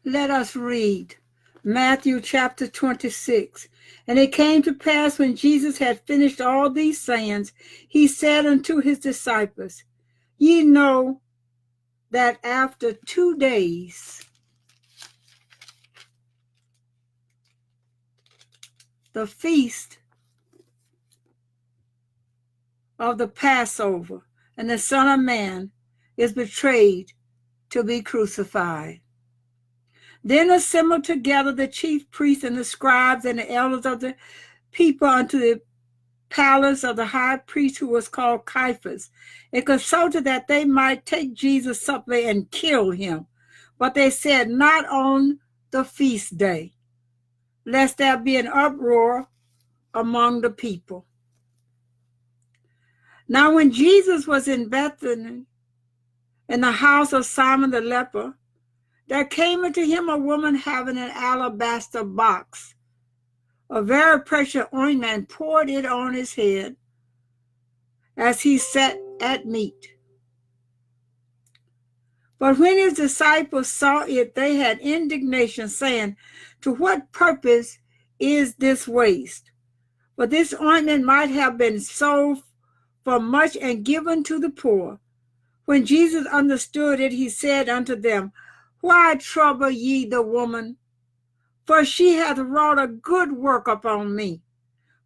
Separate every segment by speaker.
Speaker 1: Let us read Matthew chapter 26. And it came to pass when Jesus had finished all these sayings, he said unto his disciples, Ye know that after 2 days the feast of the Passover, and the Son of Man is betrayed to be crucified. Then assembled together the chief priests and the scribes and the elders of the people unto the palace of the high priest, who was called Caiaphas, and consulted that they might take Jesus subtly and kill him. But they said, Not on the feast day, lest there be an uproar among the people. Now when Jesus was in Bethany, in the house of Simon the leper, there came unto him a woman having an alabaster box, a very precious ointment, and poured it on his head as he sat at meat. But when his disciples saw it, they had indignation, saying, To what purpose is this waste? For this ointment might have been sold for much and given to the poor. When Jesus understood it, he said unto them, Why trouble ye the woman? For she hath wrought a good work upon me.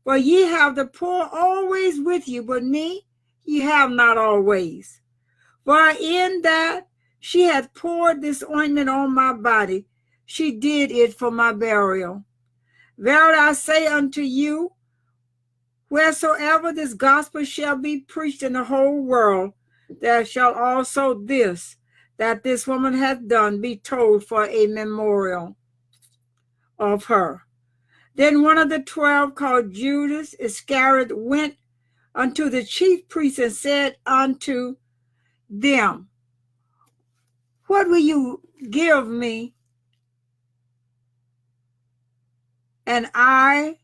Speaker 1: For ye have the poor always with you, but me ye have not always. For in that she hath poured this ointment on my body, she did it for my burial. Verily I say unto you, wheresoever this gospel shall be preached in the whole world, there shall also this, that this woman hath done, be told for a memorial of her. Then one of the 12, called Judas Iscariot, went unto the chief priests and said unto them, What will you give me? And I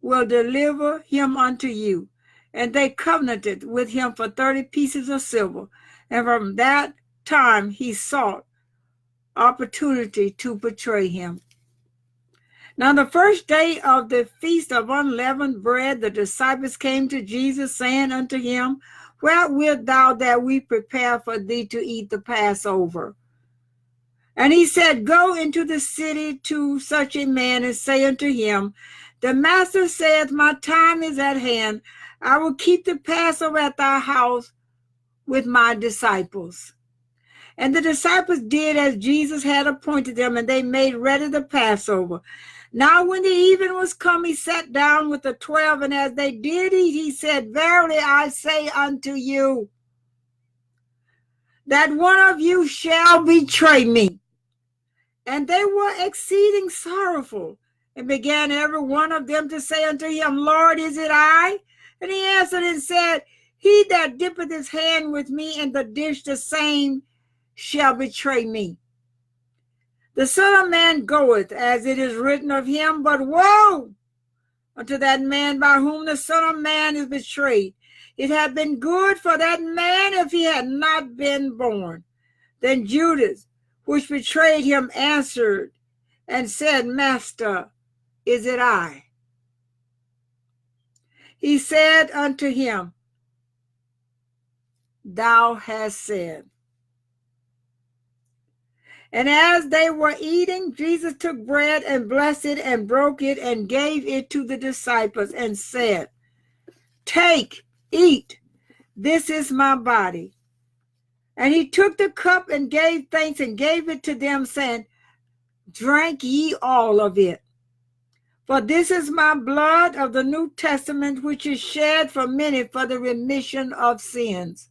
Speaker 1: will deliver him unto you. And they covenanted with him for 30 pieces of silver. And from that time he sought opportunity to betray him. Now the first day of the feast of unleavened bread, the disciples came to Jesus, saying unto him, Where wilt thou that we prepare for thee to eat the Passover? And he said, Go into the city to such a man, and say unto him, The master saith, My time is at hand. I will keep the Passover at thy house with my disciples. And the disciples did as Jesus had appointed them, and they made ready the Passover. Now when the even was come, he sat down with the 12, and as they did eat, he said, Verily I say unto you, that one of you shall betray me. And they were exceeding sorrowful, and began every one of them to say unto him, Lord, is it I? And he answered and said, He that dippeth his hand with me in the dish, the same shall betray me. The Son of Man goeth, as it is written of him, but woe unto that man by whom the Son of Man is betrayed. It had been good for that man if he had not been born. Then Judas, which betrayed him, answered and said, Master, is it I? He said unto him, Thou hast said. And as they were eating, Jesus took bread and blessed it and broke it and gave it to the disciples and said, Take, eat, this is my body. And he took the cup and gave thanks and gave it to them, saying, Drink ye all of it. For this is my blood of the New Testament, which is shed for many for the remission of sins.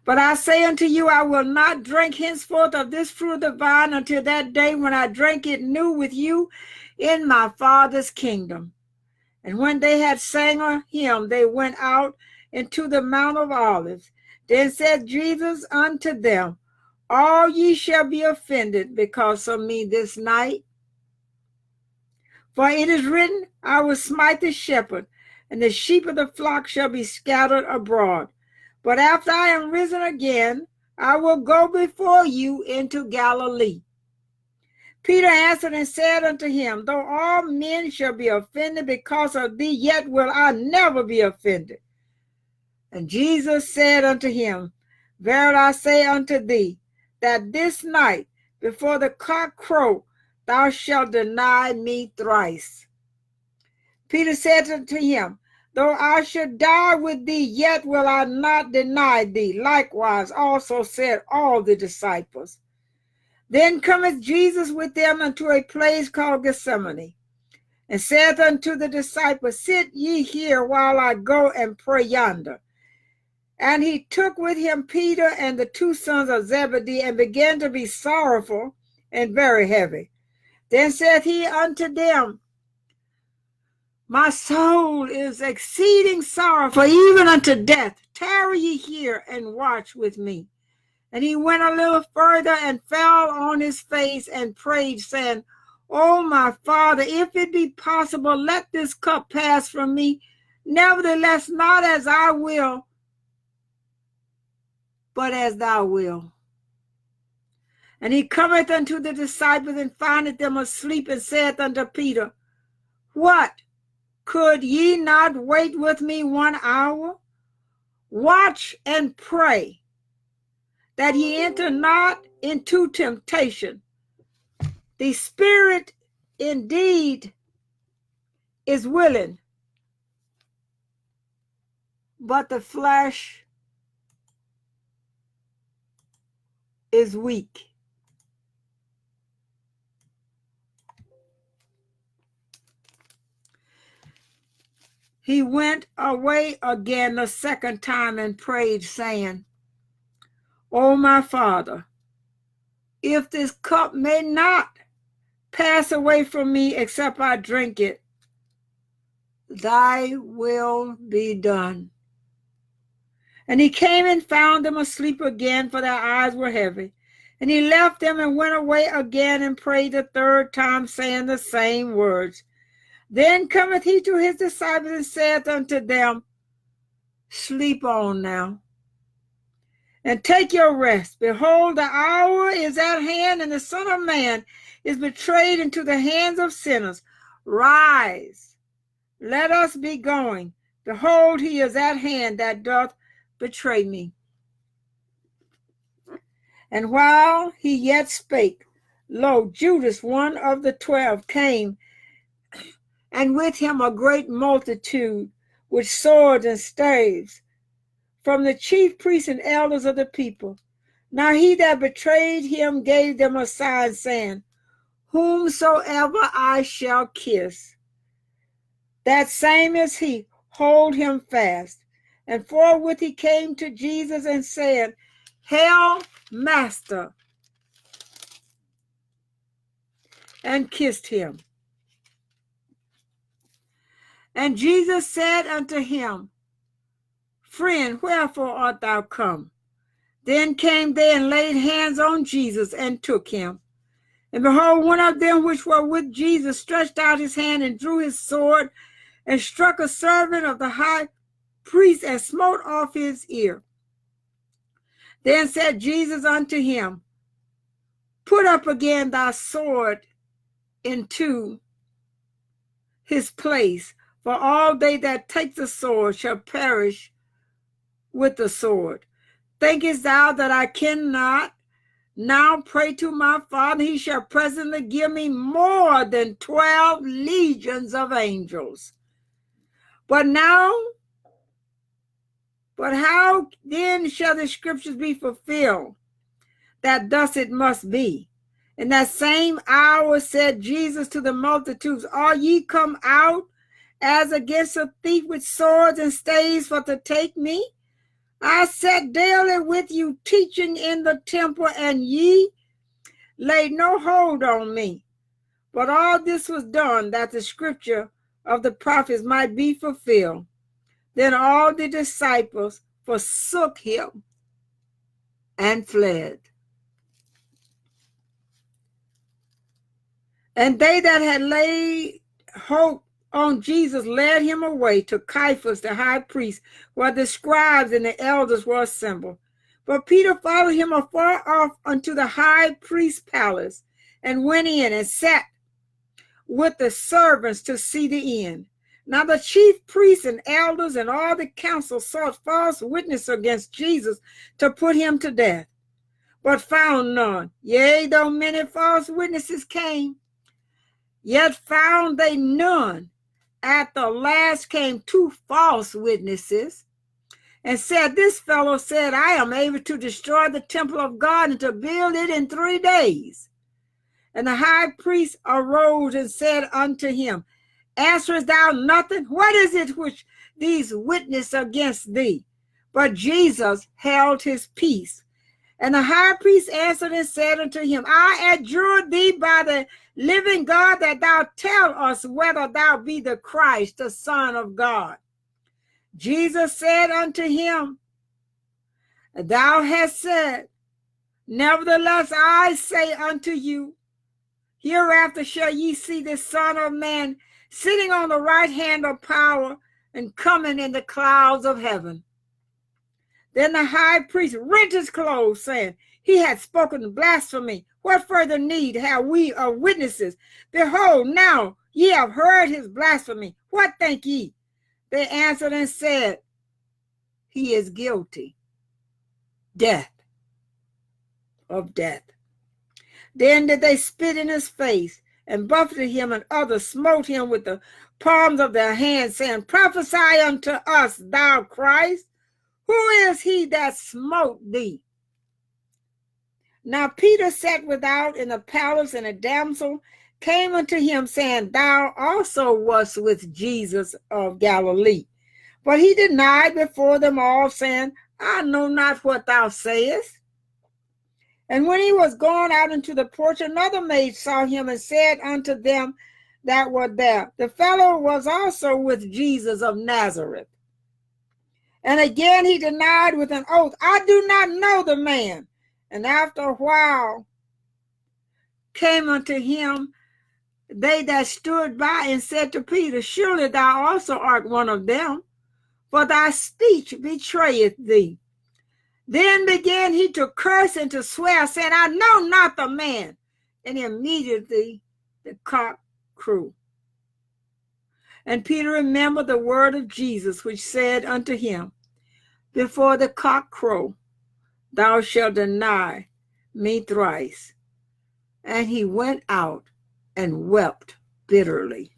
Speaker 1: But I say unto you, I will not drink henceforth of this fruit of the vine until that day when I drink it new with you in my Father's kingdom. And when they had sang a hymn, they went out into the Mount of Olives. Then said Jesus unto them, All ye shall be offended because of me this night. For it is written, I will smite the shepherd, and the sheep of the flock shall be scattered abroad. But after I am risen again, I will go before you into Galilee. Peter answered and said unto him, Though all men shall be offended because of thee, yet will I never be offended. And Jesus said unto him, Verily I say unto thee, that this night before the cock crow, thou shalt deny me thrice. Peter said unto him, Though I should die with thee, yet will I not deny thee. Likewise also said all the disciples. Then cometh Jesus with them unto a place called Gethsemane, and saith unto the disciples, Sit ye here while I go and pray yonder. And he took with him Peter and the two sons of Zebedee, and began to be sorrowful and very heavy. Then saith he unto them, My soul is exceeding sorrowful, even unto death. Tarry ye here and watch with me. And he went a little further and fell on his face and prayed, saying, O my Father, if it be possible, let this cup pass from me. Nevertheless, not as I will, but as thou wilt. And he cometh unto the disciples and findeth them asleep, and saith unto Peter, What? Could ye not wait with me 1 hour? Watch and pray, that ye enter not into temptation. The spirit indeed is willing, but the flesh is weak. He went away again the second time and prayed, saying, O my Father, if this cup may not pass away from me except I drink it, thy will be done. And he came and found them asleep again, for their eyes were heavy. And he left them and went away again and prayed the third time, saying the same words. Then cometh he to his disciples and saith unto them, Sleep on now, and take your rest. Behold, the hour is at hand, and the Son of Man is betrayed into the hands of sinners. Rise, let us be going. Behold, he is at hand that doth betray me. And while he yet spake, lo, Judas, one of the 12, came, and with him a great multitude with swords and staves, from the chief priests and elders of the people. Now he that betrayed him gave them a sign, saying, Whomsoever I shall kiss, that same is he, hold him fast. And forthwith he came to Jesus and said, Hail, Master, and kissed him. And Jesus said unto him, Friend, wherefore art thou come? Then came they and laid hands on Jesus and took him. And behold, one of them which were with Jesus stretched out his hand and drew his sword and struck a servant of the high priest and smote off his ear. Then said Jesus unto him, Put up again thy sword into his place, for all they that take the sword shall perish with the sword. Thinkest thou that I cannot now pray to my Father? He shall presently give me more than 12 legions of angels. But how then shall the scriptures be fulfilled, that thus it must be? In that same hour said Jesus to the multitudes, Are ye come out as against a thief with swords and staves for to take me? I sat daily with you teaching in the temple, and ye laid no hold on me. But all this was done that the scripture of the prophets might be fulfilled. Then all the disciples forsook him and fled. And they that had laid hope on Jesus led him away to Caiaphas the high priest, where the scribes and the elders were assembled. But Peter followed him afar off unto the high priest's palace, and went in and sat with the servants to see the end. Now the chief priests and elders and all the council sought false witness against Jesus to put him to death, but found none. Yea, though many false witnesses came, yet found they none. At the last came 2 false witnesses, and said, This fellow said, I am able to destroy the temple of God and to build it in 3 days. And the high priest arose and said unto him, Answerest thou nothing? What is it which these witness against thee? But Jesus held his peace. And the high priest answered and said unto him, I adjure thee by the living God that thou tell us whether thou be the Christ, the Son of God. Jesus said unto him, Thou hast said. Nevertheless, I say unto you, hereafter shall ye see the Son of Man sitting on the right hand of power and coming in the clouds of heaven. Then the high priest rent his clothes, saying, He hath spoken blasphemy. What further need have we of witnesses? Behold, now ye have heard his blasphemy. What think ye? They answered and said, He is guilty. Death. Then did they spit in his face, and buffeted him, and others smote him with the palms of their hands, saying, Prophesy unto us, thou Christ. Who is he that smote thee? Now Peter sat without in the palace, and a damsel came unto him, saying, Thou also wast with Jesus of Galilee. But he denied before them all, saying, I know not what thou sayest. And when he was gone out into the porch, another maid saw him, and said unto them that were there, The fellow was also with Jesus of Nazareth. And again he denied with an oath, I do not know the man. And after a while came unto him they that stood by, and said to Peter, Surely thou also art one of them, for thy speech betrayeth thee. Then began he to curse and to swear, saying, I know not the man. And immediately the cock crew. And Peter remembered the word of Jesus, which said unto him, Before the cock crow, thou shalt deny me thrice. And he went out and wept bitterly.